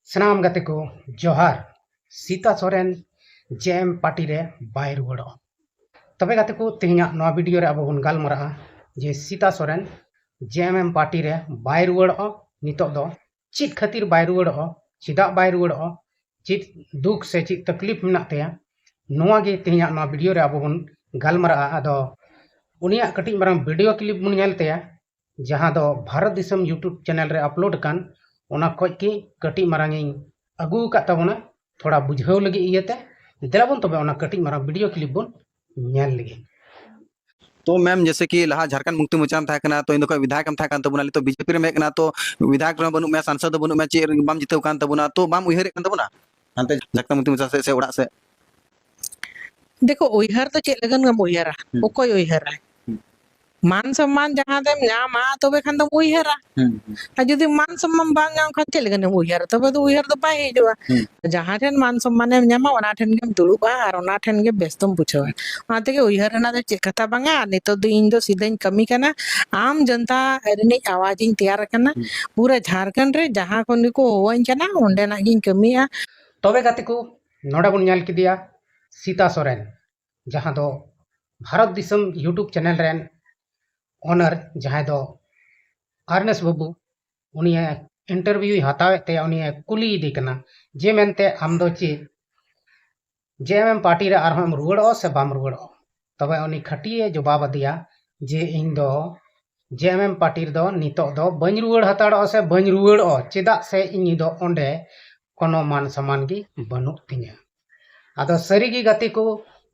सनाम गते को जोहार सीता सोरेन जेएम पार्टी रे बाय रुवाड़ो तबे गते को तेहना नवा वीडियो रे अब बन गालमरा जे सीता सोरेन जेएमएम पार्टी रे बाय रुवाड़ो नितो दो चित खातिर बाय रुवाड़ो चिदा बाय रुवाड़ो चित दुख से चित तकलीफ मेना तेया नवा गे तेहना नवा वीडियो रे अब बन गालमरा आदो उनिया कटिक मारंग वीडियो क्लिप बन नेल तेया जहां दो भारत दिसम यूट्यूब चैनल रे अपलोड कान ओना खोज की कटी मारंग अगू का तबना थोड़ा बुझाव लगे इयते देलाबन तबे ओना कटी मारंग वीडियो क्लिप बन नेल लगे। तो मैम जैसे कि लहा झारखंड मुक्ति मोर्चा में था तो इन विधायक था तबना तो बीजेपी रे में तो विधायक बनू में सांसद बनू में चे बाम जिते तबना तो बाम उहर तबना हानते झारखंड मुक्ति मोर्चा से उड़ा से देखो उहर तो चेक लगन गम उहरा ओकोय उहरा मान सम्मान जहां देम नामा तबे खान दम उहरा आ जदि मान सम्मान बांग नाम खान चेक लगन उहर तबे तो उहर तो बाय हिजुआ जहां ठेन मान सम्मान एम नामा ओना ठेन गेम दुड़ुबा आर ओना ठेन गे बेस्तम बुझावा आते के उहर ना दे चेक कथा बांगा नितो दो इन दो सीधा कमी कना आम जनता रनी आवाज इन तैयार कना पूरा झारखंड रे जहां कोन को होवन कना ओंडे ना गिन कमिया तबे गते को नोडा बन नेल किदिया सीता सोरेन जहां दो भारत दिसम यूट्यूब चैनल रेन ओनर जहां दो आरनेस बाबू उनिया इंटरव्यू हतावे ते उनिया कुली दी कना जे मेनते आम दो ची जेएमएम पार्टी रे आरहम रुवाड़ो से बाम रुवाड़ो तबे उनी खटिए जवाब दिया जे इन दो जेएमएम पार्टी रे दो नितो दो बन रुवाड़ हताड़ो से बन रुवाड़ो चेदा से इन दो ओंडे कोनो मान सम्मान गी बनु तिया आदो सरी गी गति को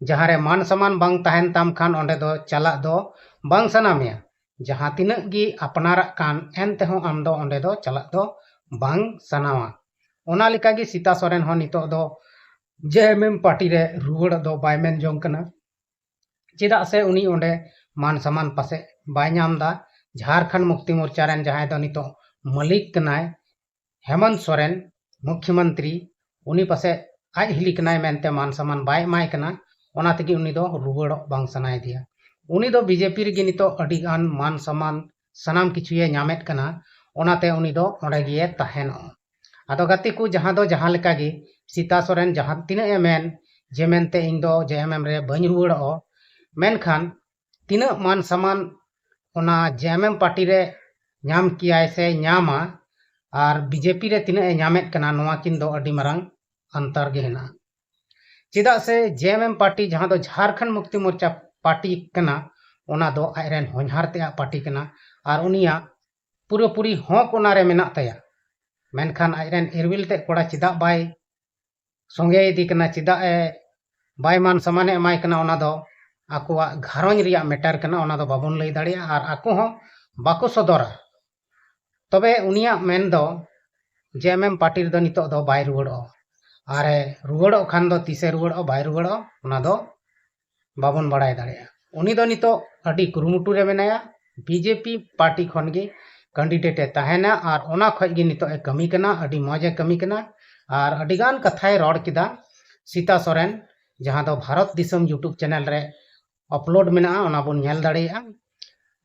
जहां रे मान सम्मान बांग तहन ताम खान ओंडे दो चला दो बांग सनामिया जहां तिना गी अपनारा कान एनते हो आम दो ओंडे दो चला दो बांग सनावा ओना लिका गी सीता सोरेन हो नितो दो जेएमएम पार्टी रे रुवाड़ दो बाय मेन जोंग कना चेदा से उनी ओंडे मान सम्मान पासे बाय नाम दा झारखंड मुक्ति मोर्चा रेन जहां दो नितो मालिक कनाय हेमंत सोरेन मुख्यमंत्री उनी पासे आज हिली कनाय मेनते मान सम्मान बाय माय कना ओना तेगी उनी दो रुवाड़ो बांग सनाय दिया उनी दो बीजेपी रे नितो अडिगान मान सम्मान सनाम किछुए नामेत कना ओनाते उनी दो ओंडे गिए तहेनो आदो गति को जहां दो जहां लेका गे सीता सोरेन जहां तिना एमेन जे मेनते इन दो जेएमएम रे बन रुवाड़ो मेनखान तिना मान सम्मान ओना जेएमएम पार्टी रे नाम कियाय से नामा और बीजेपी रे तिना नामेत कना नोवा किन दो अडी मारंग अंतर गे हेना चेदा से जेएमएम पार्टी जहां दो झारखंड मुक्ति मोर्चा पार्टी कना ओना दो आयरन होनहार ते पार्टी कना और उनिया पूरा पूरी हक ओना रे मेना तया मेनखान आयरन एरविल ते कोड़ा चिदा बाय संगे इदी कना चिदा ए बाय मान सम्मान एमाय कना ओना दो आकुआ घारोंज रिया मैटर कना ओना दो बाबन लई दाड़िया और आकु हो बाको सदरा तबे उनिया मेन दो जेएमएम पार्टी दो नितो दो बाय रुवाड़ो आरे रुवाड़ो खान दो तिसे रुवाड़ो बाय रुवाड़ो ओना दो बाबन बड़ाय दाड़िया उनी दो नितो अडी कुरुमुटु रे मेनाया बीजेपी पार्टी खन गे कैंडिडेट ए तहना और ओना खज गे नितो ए कमी कना अडी मौजे कमी कना और अडिगान कथाय रोड किदा सीता सोरेन जहां दो भारत दिसम यूट्यूब चैनल रे अपलोड मेना ओना बन नेल दाड़िया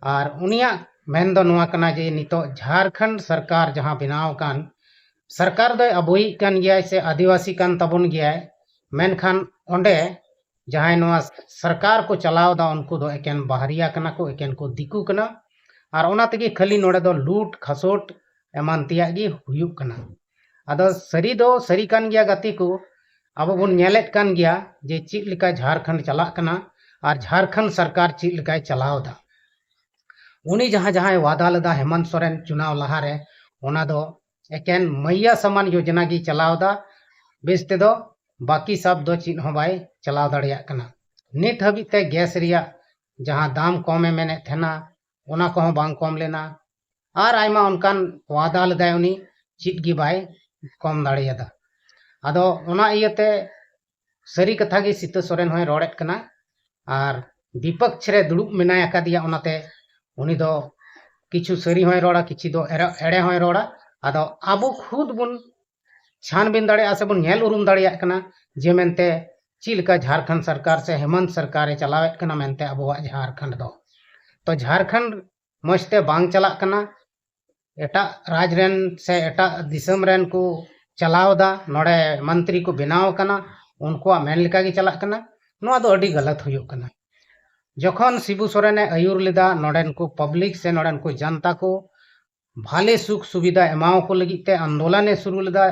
और उनिया मेन दो नोआ कना जे नितो झारखंड सरकार जहां बनाव कान सरकार दो अबोई कान गया से आदिवासी कान तबन गया मेनखान ओंडे जहां नोआ सरकार को चलाव दा उनको दो एकेन बाहरिया कना को एकेन को दिकू कना और ओना तेगी खाली नोडे दो लूट खसोट एमान तिया गी हुयुक कना आदो सरी दो सरी कान गया गति को अब बन नेलेत कान गया जे चित लिका झारखंड चला कना और झारखंड सरकार चित लिकाय चलाव दा उनी जहां जहां वादा लदा हेमंत सोरेन चुनाव लहारे ओना दो एकेन मैया समान योजना गी चलाव दा बेस ते दो बाकी सब दो चित हो बाय चलाव दाड़िया कना नित हबी ते गैस रिया जहां दाम कमे मेने थेना ओना को बांग कम लेना और आयमा उनकान वादा लदाय उनी चित गी बाय कम दाड़ियादा आदो ओना इयते सरी कथा गी सीता सोरेन होय रोड़ेत कना और विपक्ष रे दुड़ुब मेनाय आकादिया ओनाते उनी दो किछु सरी होय रोड़ा किछि दो एड़े होय रोड़ा आदो आबो खुद बुन छानबीन दाड़िया से बुन नेल उरुम दाड़िया कना जे मेनते चिलका झारखंड सरकार से हेमंत सरकार चलावेत कना मेनते अबोवा झारखंड दो तो झारखंड मजते बांग चला कना एटा राज रेन से एटा दिसम रेन को चलावदा नोडे मंत्री को बनाव कना उनको मेन लेका गे चलाक कना नोआ दो अडी गलत हुयुक कना जखन शिबू सोरेने आयुर लेदा नोडेन को पब्लिक से नोडेन को जनता को भाले सुख सुविधा एमाव को लगी ते आंदोलन शुरू लेदा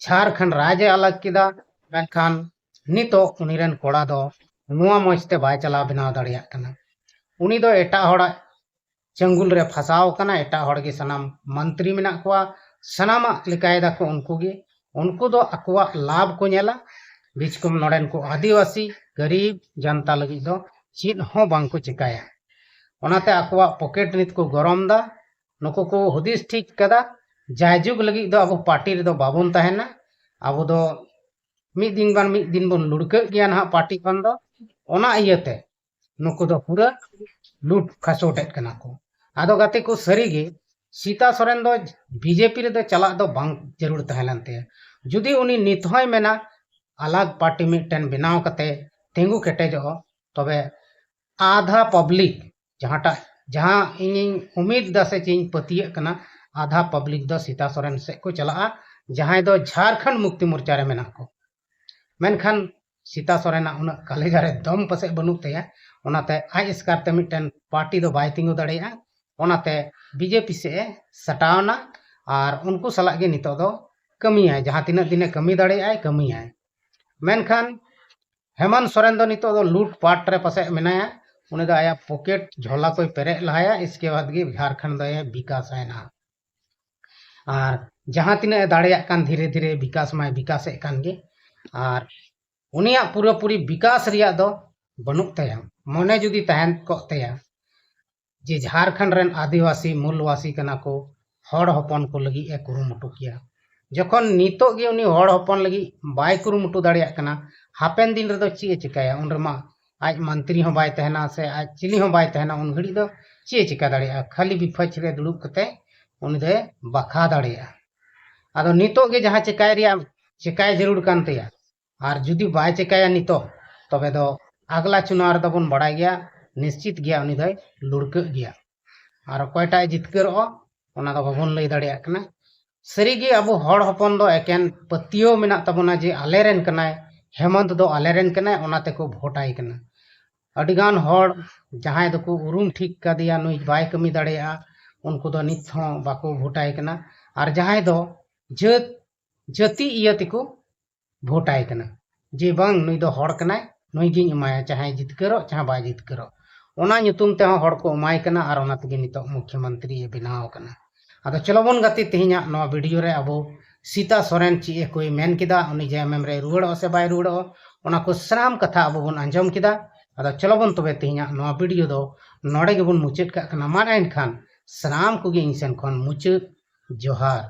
झारखंड राज्य अलग किदा मेनखान नितो उनीरेन कोड़ा दो नुआ मजते बाय चला बनाव दाड़ियाक कना उनी दो एटा होड़ा चंगुल रे फसाव कना एटा होड़ गे सनाम मंत्री मेना कोआ सनामा लिकायदा को उनको दो अकुआ लाभ को नेला बिचकुम नोडेन को आदिवासी गरीब जनता लगी दो चीन हो बांग को चिकाया ओनाते अकुआ पॉकेट नित को गरम दा नुको को हुदिस ठीक कदा जायजुग लगी दो अब पार्टी रे दो बाबुन तहना अब दो मिद दिन बन लुड़क गया ना पार्टी खन दो ओना इयते नुको दो पूरा लूट खसोटेट कना को आदो गाते को सरीगे सीता सोरेन दो बीजेपी रे दो चला दो बांग जरूर तहलनते जुदी उनी नित होय मेना अलग पार्टी मिटन बनाव कते तेंगु केटेजो तबे आधा पब्लिक जहाँ इन उम्मीद दा से चीन पतिये कना आधा पब्लिक दो सीता सोरेन से को चला जहाँ दो झारखंड मुक्ति मोर्चा रे मेना को मेनखान सीता सोरेना उन कलेजा रे दम पसे बनुक तया ओनाते आज इसकारते मिटन पार्टी दो बाय तिंगु दाड़िया ओनाते बीजेपी से सटावना और उनको सलाह गे नितो दो कमी है जहाँ तीना दिने कमी दाड़िया कमी है मेनखान हेमंत सोरेन दो नितो दो लूट पाट रे पसे मेनाया उन्हें दो आया पॉकेट झोला कोई पेरे लाया इसके बाद गे झारखंड दो विकास है ना और जहाँ तीना दाड़िया कान धीरे धीरे विकास माय विकास कान गे और उनिया पूरा पूरी विकास रिया दो बनुक तया मने जुदी तहन को तया जे झारखंड रेन आदिवासी मूलवासी कना को हड़ हपन को लगी ए कुरुमुटु किया जखन नितो गे उनी हड़ हपन लगी बाय कुरुमुटु दाड़िया कना हापेन दिन रे दो ची चिकाया उन रमा आज मंत्री हो बाय तहना से आज चिली हो बाय तहना उन घड़ी दो ची चिका दाड़िया खाली विपक्ष रे दुड़ुब कते उनी दे बखा दाड़िया आदो नितो गे जहां चिकाय रिया चिकाय जरूर कान तया और जुदी बाय चिकाया नितो तबे दो अगला चुनाव रे दबन बड़ाय गया निश्चित गया उनी दय लुड़क गया और कोयटा जितकरो ओना दो बाबन लई दाड़िया कना सरीगे अब हड़ हपन दो एकेन पतियो मेना तबना जे आलेरेन कनाय हेमंत दो आलेरेन कनाय ओनाते को भोटाई कना अडिगान हड़ जहां दो को उरुम ठीक का दिया नुई बाय कमी दाड़िया उनको दो नित हो बाको भोटाई कना और जहां दो जाति इयते को भोटाई कना जे बांग नुई दो हड़ कनाय नुई गिन एमाया चाहे जितकरो चाहे बाय जितकरो ओना ᱧᱩᱛᱩᱢ ते हड़ को एमाय कना और ओना तगे नितो मुख्यमंत्री बनाव कना आदो चलो बन गति तेहिया नवा वीडियो रे अबो सीता सोरेन ची कोई मेन किदा उनी जेएमएम रे रुवाड़ो से बाय रुवाड़ो ओना को सनाम कथा अबो बन अंजम किदा आदो चलो बन तबे तेहिया नवा वीडियो दो नोडे गे बन मुचेत का कना मान एनखान सनाम को गे इंसन खन मुचेत जोहार।